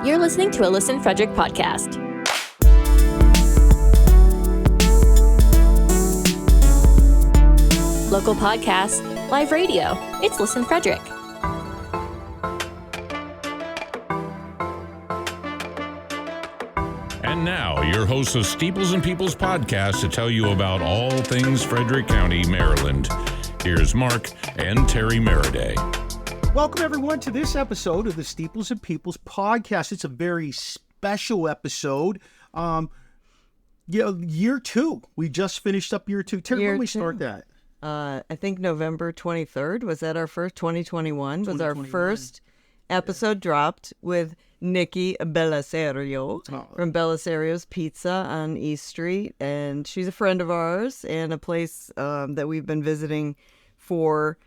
You're listening to a Listen Frederick podcast. Local podcasts, live radio. It's Listen Frederick. And now, your hosts of Steeples and Peoples podcast to tell you about all things Frederick County, Maryland. Here's Mark and Terri Meriday. Welcome, everyone, to this episode of the Steeples and Peoples podcast. It's a very special episode. Year two. We just finished up year two. Terri, when we start that? I think November 23rd. Was that our first? 2021 was our first episode dropped with Nikki Bellisario from Bellisario's Pizza on East Street. And she's a friend of ours and a place that we've been visiting for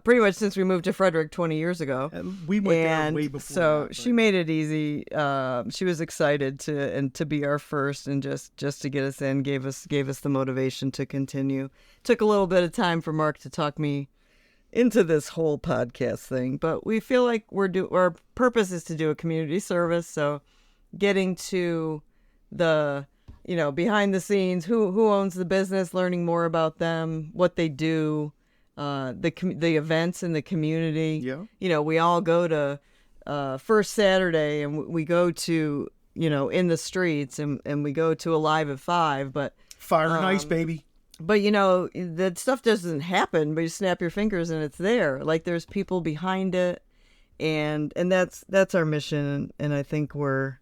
pretty much since we moved to Frederick 20 years ago. We went there way before so that, she made it easy. She was excited to be our first and just to get us in, gave us the motivation to continue. Took a little bit of time for Mark to talk me into this whole podcast thing, but we feel like our purpose is to do a community service. So getting to the, behind the scenes, who owns the business, learning more about them, what they do, the events in the community. Yeah. We all go to First Saturday and we go to, in the streets and we go to Alive at 5, but Fire and Ice, baby. But that stuff doesn't happen, but you snap your fingers and it's there. Like there's people behind it, and that's our mission, and I think we're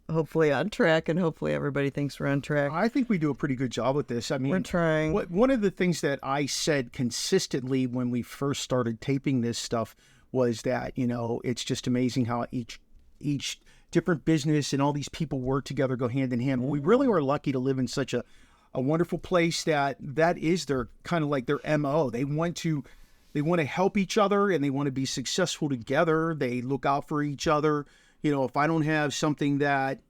hopefully on track, and hopefully everybody thinks we're on track. I think we do a pretty good job with this. I mean, we're trying. One of the things that I said consistently when we first started taping this stuff was that, it's just amazing how each different business and all these people work together, go hand in hand. We really are lucky to live in such a wonderful place that is their kind of like their MO. They want to help each other and they want to be successful together. They look out for each other. If I have something that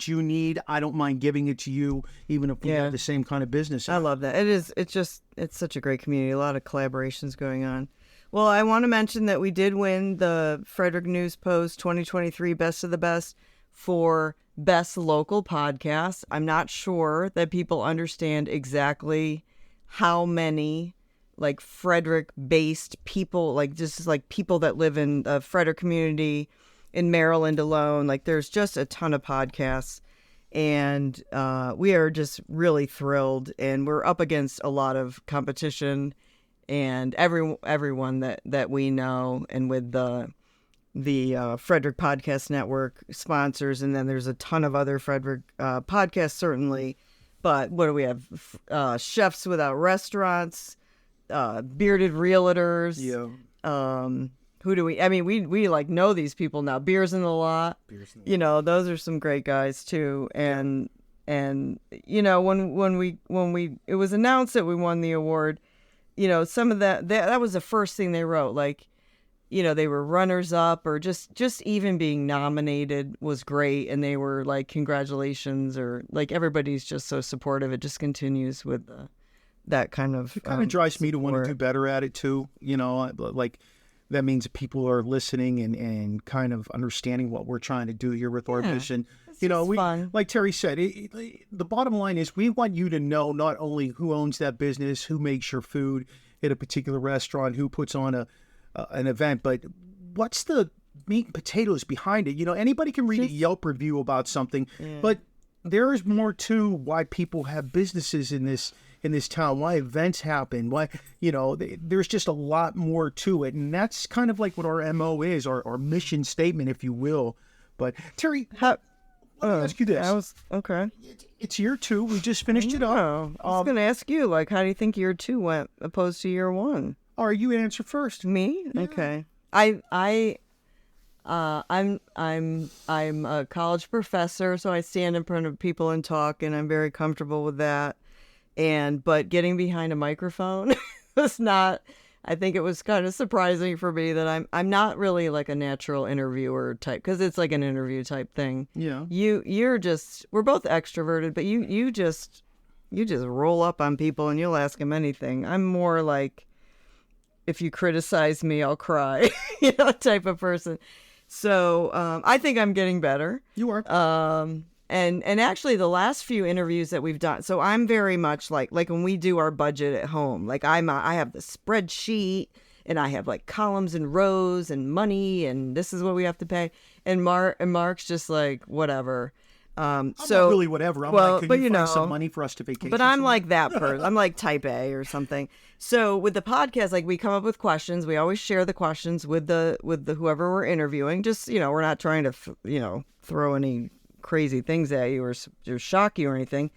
you need, I don't mind giving it to you, even if we have the same kind of business. I love that. It's such a great community. A lot of collaborations going on. Well, I want to mention that we did win the Frederick News Post 2023 Best of the Best for Best Local Podcast. I'm not sure that people understand exactly how many Frederick-based people, just people that live in the Frederick community in Maryland alone. There's just a ton of podcasts, and we are just really thrilled. And we're up against a lot of competition, and everyone that we know, and with the Frederick Podcast Network sponsors, and then there's a ton of other Frederick podcasts, certainly. But what do we have? Chefs Without Restaurants, Bearded Realtors. Yeah. Who do we? I mean, we know these people now. Beers in the Lot. Those are some great guys too. And when it was announced that we won the award, some of that was the first thing they wrote. They were runners up, or just even being nominated was great. And they were like, congratulations, or everybody's just so supportive. It just continues with that kind of. It kind of drives me to want to do better at it too. That means that people are listening and kind of understanding what we're trying to do here with our mission. Fun. Like Terri said, the bottom line is we want you to know not only who owns that business, who makes your food at a particular restaurant, who puts on an event, but what's the meat and potatoes behind it? Anybody can read a Yelp review about something, but there is more to why people have businesses in this town, why events happen, why, there's just a lot more to it. And that's kind of like what our MO is, our mission statement, if you will. But Terri, let me ask you this. Okay. It's year two. We just finished it up. I was going to ask you, how do you think year two went opposed to year one? All right, you answer first. Me? Yeah. Okay. I'm a college professor, so I stand in front of people and talk, and I'm very comfortable with that. But getting behind a microphone was not. I think it was kind of surprising for me that I'm not really a natural interviewer type, because it's an interview type thing. Yeah. We're both extroverted, but you just roll up on people and you'll ask them anything. I'm more if you criticize me, I'll cry, type of person. So I think I'm getting better. You are. And actually the last few interviews that we've done, so I'm very much like when we do our budget at home, like I have the spreadsheet and I have like columns and rows and money and this is what we have to pay. And Mark's just like, whatever. I'm not really whatever. I'm like, can you find some money for us to vacation? But I'm like that person. I'm like type A or something. So with the podcast, like we come up with questions. We always share the questions with the whoever we're interviewing. Just, we're not trying to, throw any crazy things at you or shock you or anything.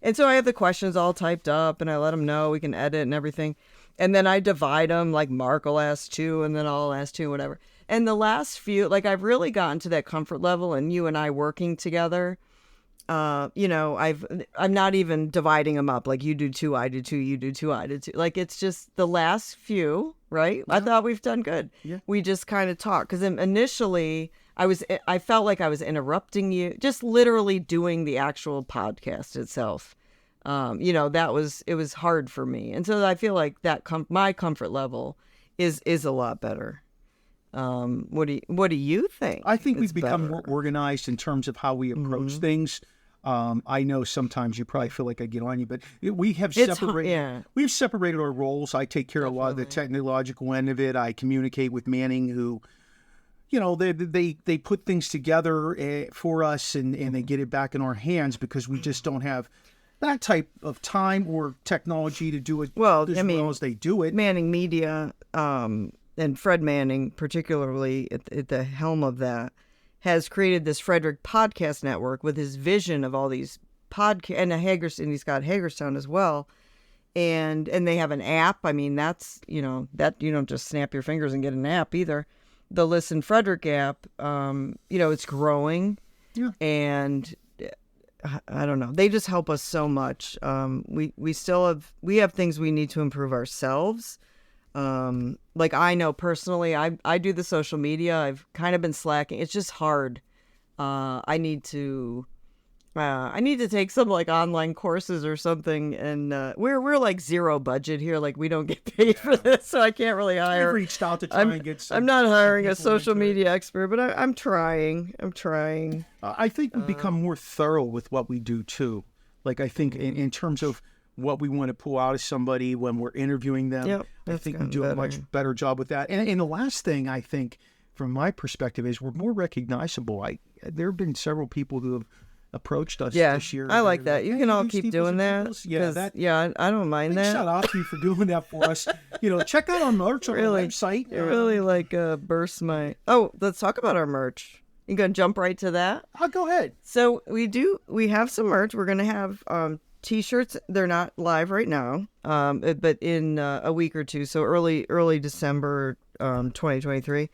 And so I have the questions all typed up and I let them know we can edit and everything. And then I divide them, like Mark will ask 2 and then I'll ask 2, whatever. And the last few, like I've really gotten to that comfort level and you and I working together, I'm not even dividing them up. Like you do 2, I do 2, you do 2, I do 2. Like it's just the last few, right? Yeah. I thought we've done good. Yeah. We just kind of talk. Because initially I felt like I was interrupting you, just literally doing the actual podcast itself. It was hard for me. And so I feel like that my comfort level is a lot better. What do you think? I think we've become more organized in terms of how we approach things. I know sometimes you probably feel like I get on you, but we have separated. We've separated our roles. I take care of a lot of the technological end of it. I communicate with Manning, who, they put things together for us and they get it back in our hands because we just don't have that type of time or technology to do it well as they do it. Manning Media, and Fred Manning, particularly at the helm of that, has created this Frederick Podcast Network with his vision of all these podcasts, and he's got Hagerstown as well. And they have an app. I mean, that's, that you don't just snap your fingers and get an app either. The Listen Frederick app, it's growing. Yeah. And I don't know. They just help us so much. We have things we need to improve ourselves. Like I know personally, I do the social media. I've kind of been slacking. It's just hard. I need to take some like online courses or something. And we're like zero budget here. Like we don't get paid for this, so I can't really hire. I've reached out to try and get some. I'm not hiring a social media expert, but I'm trying. I think we become more thorough with what we do too. Like I think in terms of what we want to pull out of somebody when we're interviewing them. I think we do a much better job with that. And the last thing I think, from my perspective, is we're more recognizable. There have been several people who have approached us this year. I like that. You can all keep doing that. Yeah, I don't mind that. Shout out to you for doing that for us. Check out our merch on our website. It really bursts my... Oh, let's talk about our merch. You gonna jump right to that? I'll go ahead. So we have some merch. We're gonna have T-shirts. They're not live right now, but in a week or two, so early December 2023,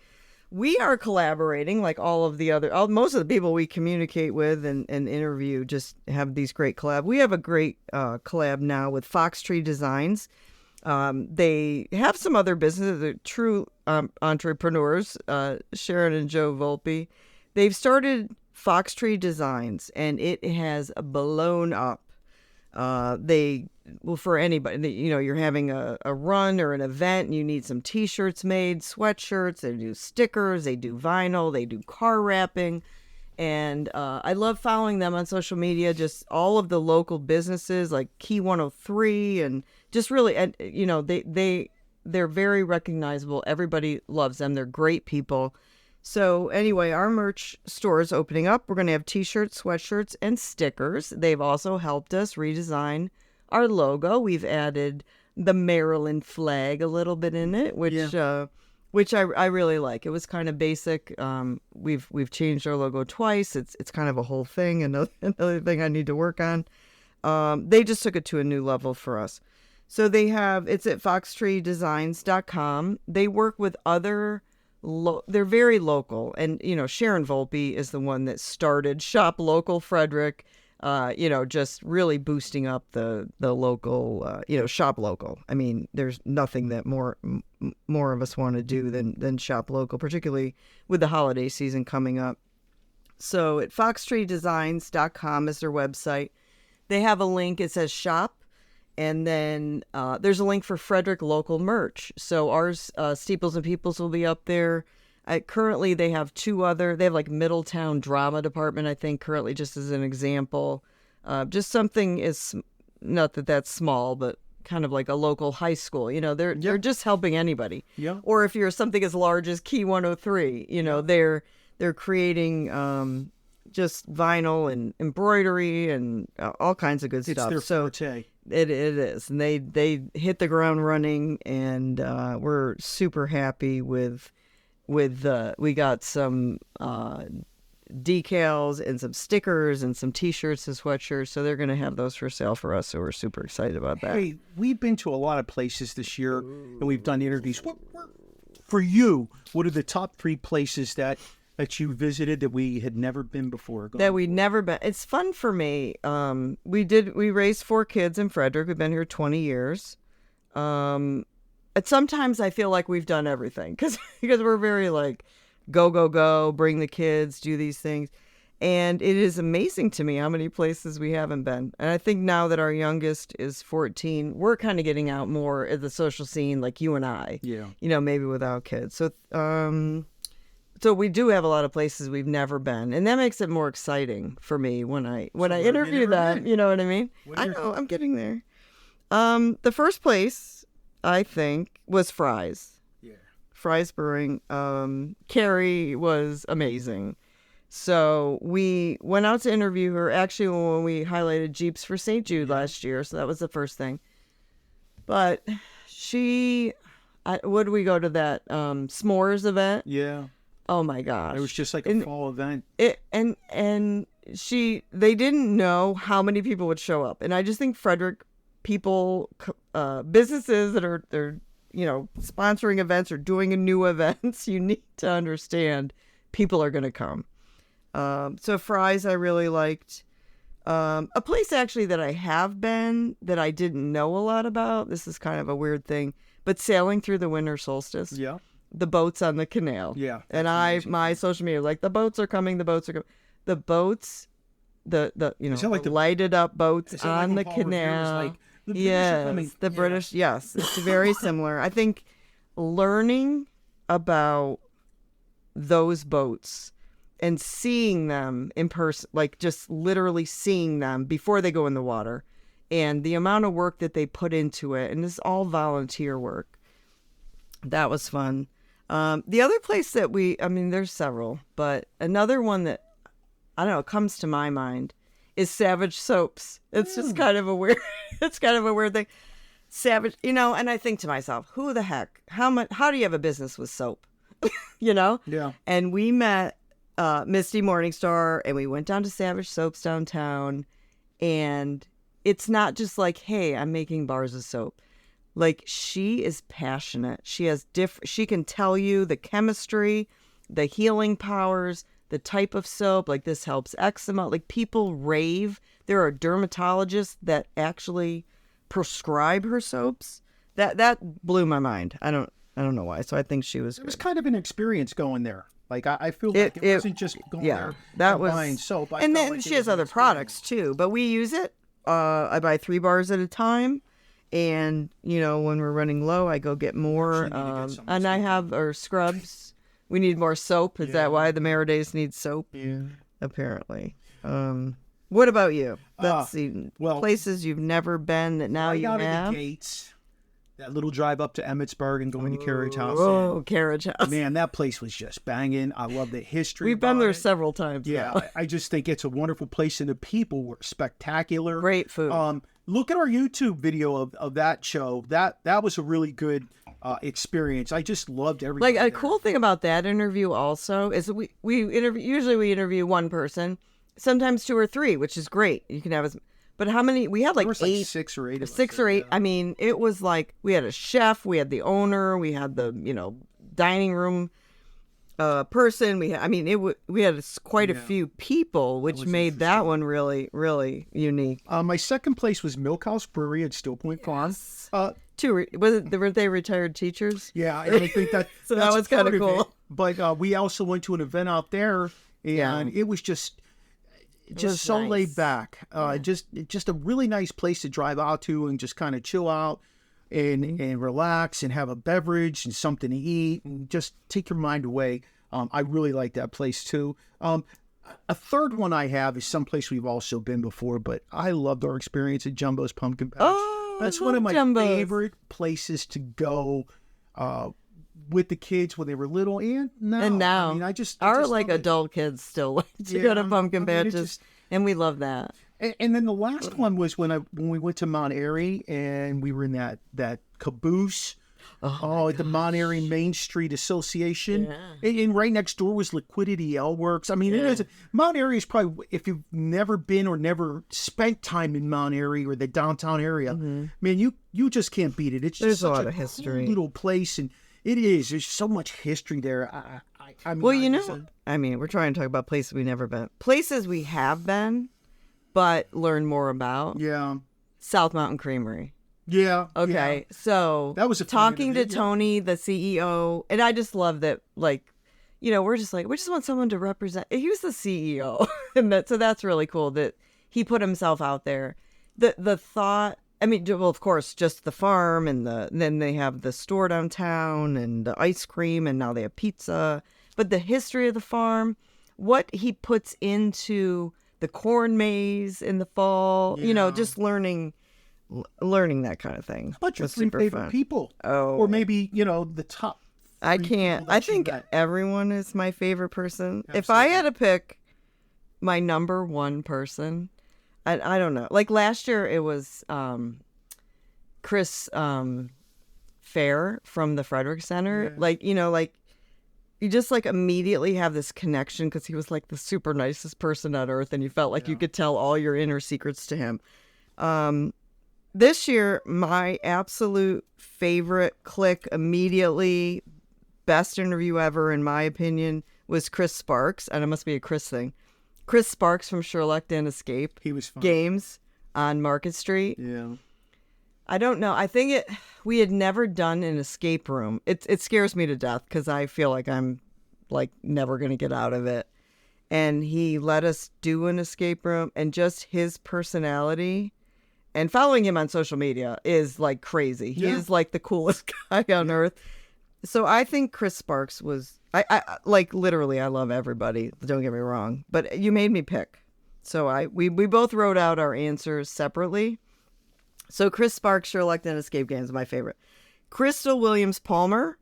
we are collaborating like all of the most of the people we communicate with and interview just have these great collab. We have a great collab now with Fox Tree Designs. They have some other businesses. They're true entrepreneurs, Sharon and Joe Volpe. They've started Fox Tree Designs, and it has blown up. For anybody, you're having a run or an event and you need some T-shirts made, sweatshirts, they do stickers, they do vinyl, they do car wrapping. And I love following them on social media, just all of the local businesses like Key 103 and just really, they're very recognizable. Everybody loves them. They're great people. So anyway, our merch store is opening up. We're going to have T-shirts, sweatshirts, and stickers. They've also helped us redesign our logo. We've added the Maryland flag a little bit in it, which I really like. It was kind of basic. We've changed our logo twice. It's kind of a whole thing. Another thing I need to work on. They just took it to a new level for us. So it's at foxtreedesigns.com. They work with other. They're very local, and Sharon Volpe is the one that started Shop Local Frederick, just really boosting up the local, shop local. I mean, there's nothing that more of us want to do than shop local, particularly with the holiday season coming up. So at foxtreedesigns.com is their website. They have a link. It says shop. And then there's a link for Frederick local merch. So ours, Steeples and Peoples, will be up there. Currently, they have they have like Middletown Drama Department, I think, currently, just as an example. Just something not that that's small, but kind of like a local high school. They're just helping anybody. Yeah. Or if you're something as large as Key 103, they're creating just vinyl and embroidery and all kinds of good stuff. It's their forte. It is, and they hit the ground running, and we're super happy with we got some decals and some stickers and some T-shirts and sweatshirts, so they're going to have those for sale for us. So we're super excited about that. Hey, we've been to a lot of places this year, and we've done interviews. For you, what are the top 3 places that you visited that we had never been before? That we'd never been. It's fun for me. We raised 4 kids in Frederick. We've been here 20 years. And sometimes I feel like we've done everything because we're very like go, bring the kids, do these things. And it is amazing to me how many places we haven't been. And I think now that our youngest is 14, we're kind of getting out more at the social scene like you and I. Yeah. Maybe without kids. So so we do have a lot of places we've never been. And that makes it more exciting for me when I interview them. You know what I mean? I know, I'm getting there. The first place, I think, was Fry's. Fry's Brewing. Carrie was amazing. So we went out to interview her actually when we highlighted Jeeps for St. Jude last year. So that was the first thing. But would we go to that s'mores event? Yeah. Oh my gosh. It was just like a fall event. They didn't know how many people would show up. And I just think Frederick people, businesses that are sponsoring events or doing a new events, you need to understand people are going to come. So Fry's I really liked. A place actually that I have been that I didn't know a lot about. This is kind of a weird thing, but sailing through the winter solstice. Yeah. The boats on the canal. Yeah. And my social media, like the boats are coming. The boats, the lighted up boats on the canal. The British. Yes, it's very similar. I think learning about those boats and seeing them in person, like just literally seeing them before they go in the water, and the amount of work that they put into it, and it's all volunteer work. That was fun. The other place that there's several, but another one that I don't know comes to my mind is Savage Soaps. It's just kind of a weird thing. Savage, and I think to myself, who the heck, how do you have a business with soap? Yeah. And we met Misty Morningstar, and we went down to Savage Soaps downtown, and it's not just like, hey, I'm making bars of soap. Like, she is passionate. She can tell you the chemistry, the healing powers, the type of soap, like this helps eczema. Like, people rave. There are dermatologists that actually prescribe her soaps. That blew my mind. I don't know why. So I think she was. It was kind of an experience going there. Like, I feel like it wasn't just going there and buying soap. And then she has other products too, but we use it. I buy 3 bars at a time. And, when we're running low, I go get more. And I have our scrubs. We need more soap. Is that why the Merridays need soap? Yeah. Apparently. What about you? Let's see. Places you've never been that now you have. Out of the gates. That little drive up to Emmitsburg and going to Carriage House. Oh, Carriage House. Man, that place was just banging. I love the history. We've been there several times. Yeah, I just think it's a wonderful place, and the people were spectacular. Great food. Look at our YouTube video of that show. That was a really good experience. I just loved everything. Like, a cool thing about that interview also is we interview one person, sometimes 2 or 3, which is great. You can have but how many? We had like 8, like 6 or 8. 6 or 8. Yeah. I mean, it was like we had a chef, we had the owner, we had the dining room person. We had quite a few people, which made that one really, really unique. My second place was Milk House Brewery at Still Point Farm. Were they retired teachers? Yeah, I think that so that was kind of cool. But we also went to an event out there, and it was just so nice. Laid back. Just a really nice place to drive out to and just kind of chill out and relax and have a beverage and something to eat and just take your mind away. I really like that place too. A third one I have is someplace we've also been before, but I loved our experience at Jumbo's Pumpkin Patch. Oh, That's I one of love my Jumbo's. favorite places to go with the kids when they were little and now. And now, I mean, I just our love it. adult kids still like to Yeah, go to pumpkin I mean, it patches, just- and we love that. And then the last one was when we went to Mount Airy and we were in that caboose. At the Mount Airy Main Street Association. Yeah. And right next door was Liquidity L Works. I mean, it is Mount Airy is probably, if you've never been or never spent time in Mount Airy or the downtown area, man, you just can't beat it. It's There's just a such lot of cool history. little place, and it is. There's so much history there. I mean, Well, we're trying to talk about places we've never been. Places we have been, but learn more about. yeah, South Mountain Creamery. yeah. Okay, so That was a fun talking to interview, yeah. Tony, the CEO, and I just love that. Like, we're just like, we just want someone to represent. He was the CEO, and so that's really cool that he put himself out there. The thought. I mean, well, of course, just the farm, and then they have the store downtown, and the ice cream, and now they have pizza. But the history of the farm, what he puts into the corn maze in the fall, just learning that kind of thing. How about your was three super favorite fun. people? Oh. Or maybe, the top I three can't. people I that you think met. everyone is my favorite person. If I had to pick my number one person, I don't know. Like last year, it was Chris Fair from the Frederick Center. Yeah. You just immediately have this connection because he was like the super nicest person on earth, and you felt like you could tell all your inner secrets to him. This year, my absolute favorite click immediately, best interview ever, in my opinion, was Chris Sparks. And it must be a Chris thing. Chris Sparks from Sherlock and Escape He was fun. Games on Market Street. Yeah. I don't know. I think we had never done an escape room. It scares me to death because I feel like I'm never going to get out of it. And he let us do an escape room, and just his personality and following him on social media is crazy. He is the coolest guy on earth. So I think Chris Sparks was, I literally, I love everybody. Don't get me wrong, but you made me pick. So we both wrote out our answers separately. So Chris Sparks, Sherlock and Escape Games is my favorite. Crystal Williams Palmer,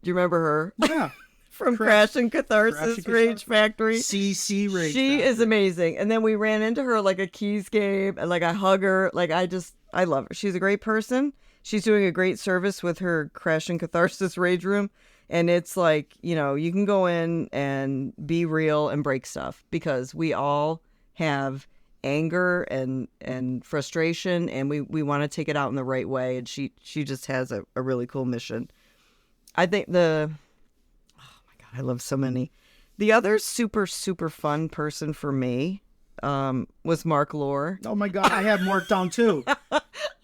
do you remember her? Yeah. From Crash and Catharsis and Rage Factory. CC Rage She Factory. is amazing. And then we ran into her a keys game, and I hug her. I love her. She's a great person. She's doing a great service with her Crash and Catharsis Rage Room. And it's you can go in and be real and break stuff, because we all have anger and frustration, and we want to take it out in the right way. And she just has a really cool mission. I think I love so many. The other super, super fun person for me was Mark Lohr. Oh my God, I have Mark down too.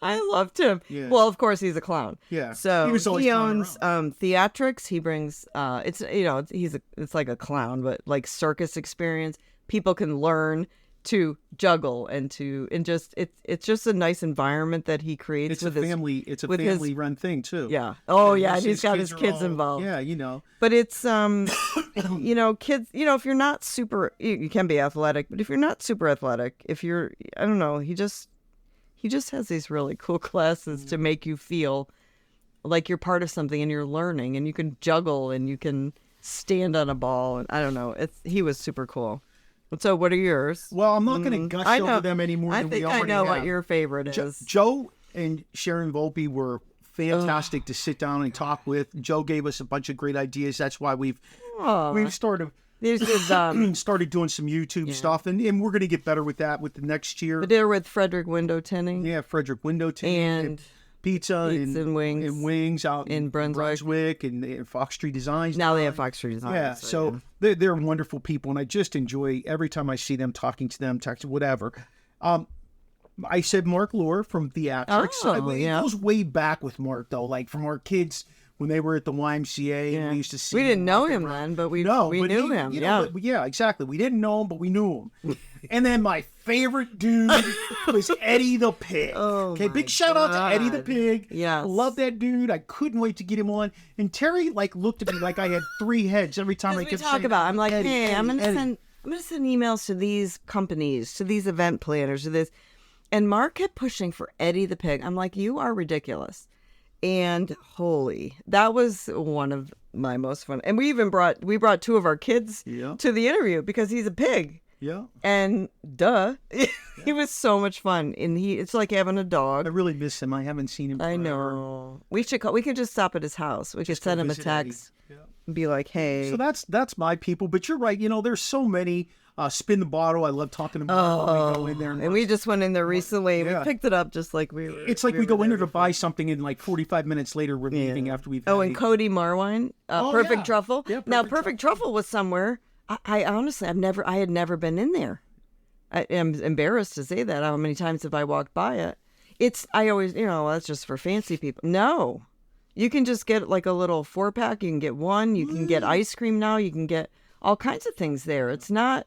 I loved him. Yeah. Well, of course, he's a clown. Yeah. So He was always he clowning owns theatrics. He brings it's like a clown, but circus experience. People can learn to juggle and it's just a nice environment that he creates. It's a with family run thing too. Yeah. Oh And yeah. And he's got his are kids all- involved. Yeah, But it's kids, if you're not super, you can be athletic, but if you're not super athletic, I don't know, he just has these really cool classes to make you feel like you're part of something and you're learning, and you can juggle and you can stand on a ball, and I don't know, he was super cool. So what are yours? Well, I'm not going to gush I know. over them anymore I than we think I already know have. what your favorite is. Joe and Sharon Volpe were fantastic to sit down and talk with. Joe gave us a bunch of great ideas. That's why we've started This is started doing some YouTube stuff, and we're going to get better with that with the next year. but they're with Frederick Window Tinting. Yeah, Frederick Window Tinting And pizza and wings. and wings out in Brunswick. and Fox Street Designs. Now they have Fox Street Design. Yeah, so they're wonderful people, and I just enjoy every time I see them, talking to them, texting, whatever. I said Mark Lohr from Theatrics. It goes way back with Mark, though, from our kids when they were at the YMCA. And we used to see we didn't him know walking him around. then, but we but knew him. yeah, exactly. We didn't know him, but we knew him. And then my favorite dude was Eddie the Pig. Oh, okay, my big shout out to Eddie the God. Pig. Yes. Love that dude. I couldn't wait to get him on. And Terry like looked at me like I had 3 heads every time I We kept talk saying, about. I'm like, Eddie, hey, Eddie, I'm gonna Eddie. send emails to these companies, to these event planners, to this. And Mark kept pushing for Eddie the Pig. I'm like, you are ridiculous. And holy, that was one of my most fun. And we brought 2 of our kids Yeah. to the interview because he's a pig. Yeah. And duh, he was so much fun. And it's like having a I dog. really miss him. I haven't seen him I forever. know. We could just stop at his house. We could Go send him a visit Eddie. text Yeah. and be like, hey. So that's my people. But you're right. You know, there's so many. Spin the bottle. I love talking to Mark when we go in there. And we just went in there recently. Yeah. We picked it up just like we were. It's like we go in there to buy something, and like 45 minutes later, we're leaving after we've. Oh, had and it. Cody Marwine, Oh, Perfect yeah. Truffle. Yeah, Now, Perfect Perfect Truffle was somewhere. I honestly, I had never been in there. I am embarrassed to say that. How many times have I walked by it? I always, that's just for fancy people. No, you can just get like a little 4-pack. You can get one. You can get ice cream now. You can get all kinds of things there. It's not,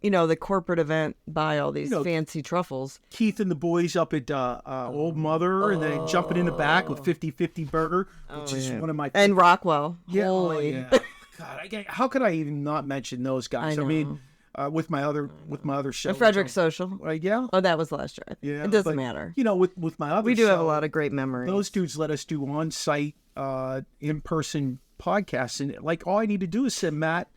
the corporate event, buy all these fancy truffles. Keith and the boys up at Old Mother, and then jumping in the back with 50-50 burger, which is one of my. And Rockwell. Yeah, oh, Holy. yeah. God, how could I even not mention those guys? I I mean, know. with my other show, The Frederick Social. yeah, Oh, that was last year. I think. yeah. It doesn't but, matter. with my other, We do have a show, lot of great memories. Those dudes let us do on-site, in-person podcasts, and like all I need to do is send Matt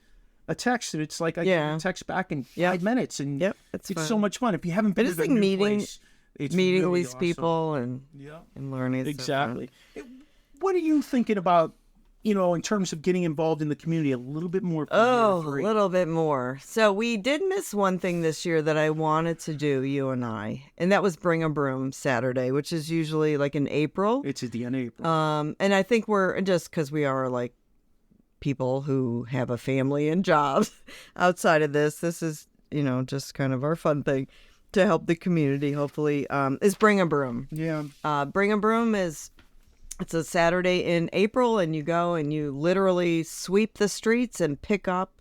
a text, and it's like I get a text back in 5 minutes, and it's it's fun. so much fun. If you haven't been I to just the think new meeting- place, it's meeting really these awesome. people and Yeah. learning. It's so fun. Exactly. What are you thinking about, in terms of getting involved in the community a little bit more? For Oh, year a 3? little bit more. So we did miss one thing this year that I wanted to do, you and I, and that was Bring a Broom Saturday, which is usually like in April. It's at the end of April. And I think we're just because we are like people who have a family and jobs outside of this. This is, just kind of our fun thing to help the community. Hopefully, is Bring a Broom. Yeah. Bring a Broom it's a Saturday in April, and you go and you literally sweep the streets and pick up,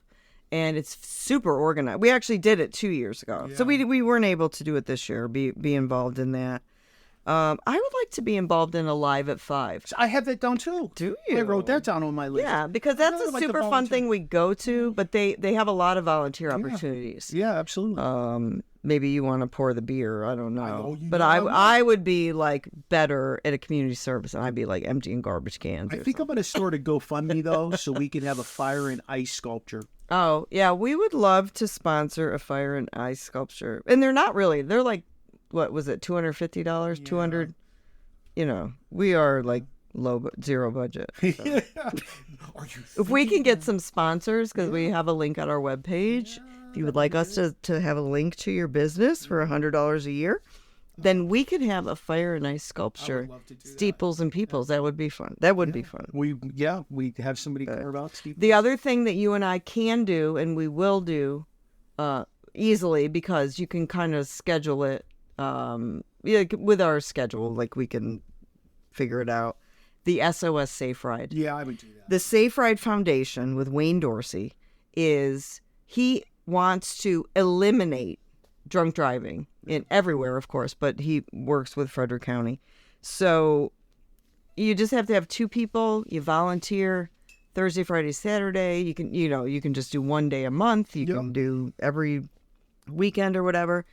and it's super organized. We actually did it 2 years ago, so we weren't able to do it this year. Be involved in that. I would like to be involved in a Live at 5. I have that down too. Do I you? wrote that down on my list. Yeah, because that's really a like to super fun volunteer. thing we go to, but they have a lot of volunteer opportunities. Yeah, absolutely. Maybe you want to pour the beer. I don't know. you But know I will. I would be like better at a community service, and I'd be like emptying garbage cans. I or think I'm going to start a GoFundMe though, so we can have a fire and ice sculpture. Oh, yeah, we would love to sponsor a fire and ice sculpture. And they're not really. They're like, what was it, $250? 200 we are like zero budget. So. Are you? If we can get some sponsors, because we have a link on our webpage, if you would like us to have a link to your business for $100 a year, then we could have a fire and ice sculpture, love to do that. Steeples and Peoples. That would be fun. That would be fun. We have somebody carve out Steve. The other thing that you and I can do, and we will do easily, because you can kind of schedule it with our schedule, like we can figure it out. The SOS Safe Ride. Yeah, I would do that. The Safe Ride Foundation with Wayne Dorsey he wants to eliminate drunk driving in everywhere, of course, but he works with Frederick County. So you just have to have 2 people. You volunteer Thursday, Friday, Saturday. You can just do one day a month. You can do every weekend or whatever.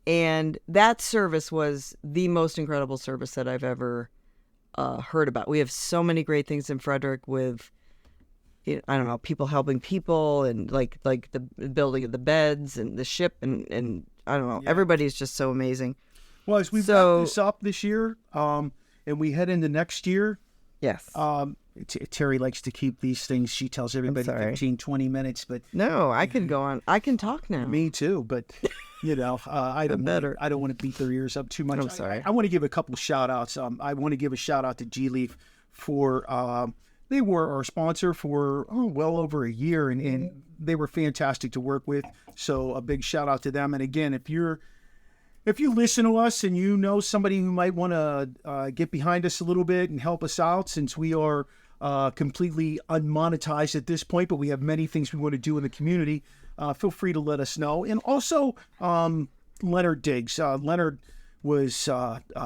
And that service was the most incredible service that I've ever heard about. We have so many great things in Frederick with, I don't know, people helping people, and like the building of the beds and the ship, and I don't know, everybody's just so amazing. Well, as we wrap this up this year, and we head into next year, Yes. Terry likes to keep these things. She tells everybody sorry. 15, 20 minutes, but No, I can go on. I can talk now. me too. But I don't better. I don't want to beat their ears up too much. I'm sorry. I want to give a couple shout outs. I want to give a shout out to G Leaf for they were our sponsor for well over a year, and they were fantastic to work with. So a big shout out to them. And again, if you listen to us and you know somebody who might want to get behind us a little bit and help us out, since we are completely unmonetized at this point, but we have many things we want to do in the community, feel free to let us know. And also, Leonard Diggs. Leonard was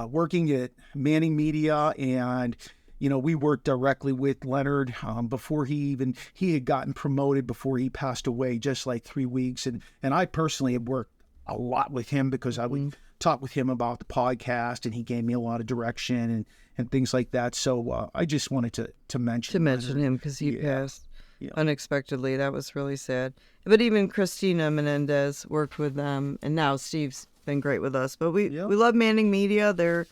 working at Manning Media, and we worked directly with Leonard before he had gotten promoted before he passed away, just like 3 weeks. And I personally have worked a lot with him because I would talk with him about the podcast, and he gave me a lot of direction and things like that. So I just wanted to mention him because he passed unexpectedly. That was really sad. But even Christina Menendez worked with them, and now Steve's been great with us. But we love Manning Media. They're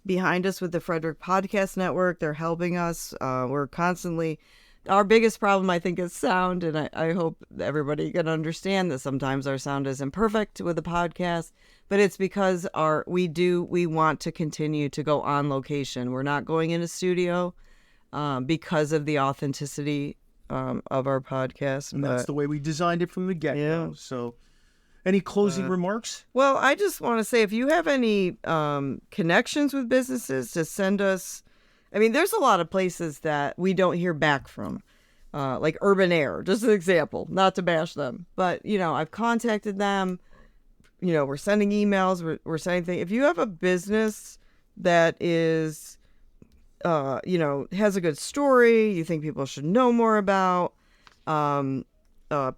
behind us with the Frederick Podcast Network. They're helping us. We're constantly, our biggest problem, I think, is sound. And I hope everybody can understand that sometimes our sound isn't perfect with the podcast, but it's because we want to continue to go on location. We're not going in a studio because of the authenticity of our podcast. And that's the way we designed it from the get-go. Yeah. So any closing remarks? Well, I just want to say, if you have any connections with businesses, to send us. I mean, there's a lot of places that we don't hear back from, like Urban Air, just an example, not to bash them. But, I've contacted them. We're sending emails. We're sending things. If you have a business that is, has a good story, you think people should know more about,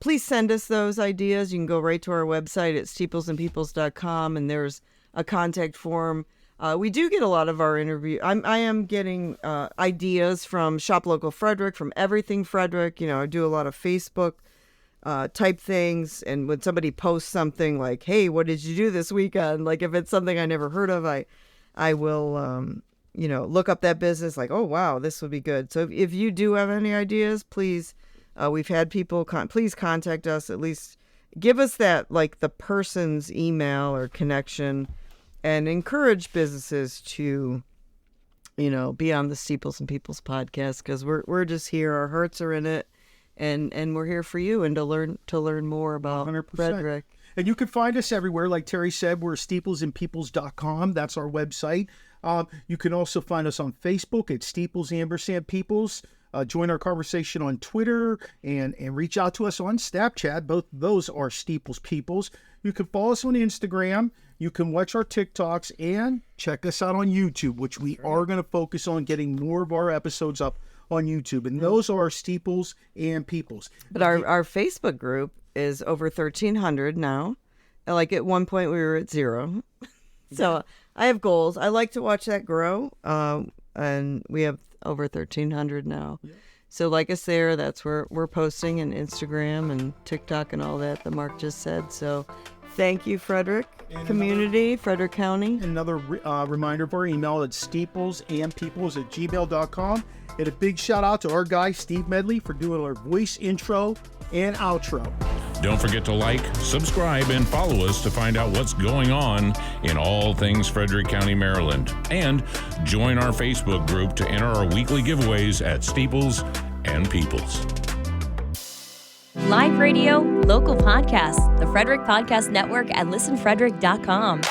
please send us those ideas. You can go right to our website at steeplesandpeoples.com, and there's a contact form. We do get a lot of our interview. I am getting ideas from Shop Local Frederick, from Everything Frederick. I do a lot of Facebook type things, and when somebody posts something like, "Hey, what did you do this weekend?" Like if it's something I never heard of, I will look up that business. Like, oh wow, this would be good. So if you do have any ideas, please. We've had people please contact us. At least give us that, like, the person's email or connection, and encourage businesses to, be on the Steeples and Peoples podcast, because we're just here. Our hearts are in it, and we're here for you and to learn more about 100%. Frederick. And you can find us everywhere. Like Terry said, we're steeplesandpeoples.com. That's our website. You can also find us on Facebook at Steeples_Peoples. Join our conversation on Twitter and reach out to us on Snapchat. Both of those are Steeples Peoples. You can follow us on Instagram. You can watch our TikToks and check us out on YouTube, which we are going to focus on getting more of our episodes up on YouTube. And those are Steeples and Peoples. But our Facebook group is over 1,300 now. Like at one point we were at 0. So I have goals. I like to watch that grow. And we have over 1,300 now. Yeah. So like us there, that's where we're posting, and Instagram and TikTok and all that Mark just said. So thank you, Frederick community, Frederick County. Another reminder of our email at steeplesandpeoples@gmail.com. And a big shout out to our guy, Steve Medley, for doing our voice intro and outro. Don't forget to like, subscribe, and follow us to find out what's going on in all things Frederick County, Maryland. And join our Facebook group to enter our weekly giveaways at Steeples and Peoples. Live radio, local podcasts, the Frederick Podcast Network at listenfrederick.com.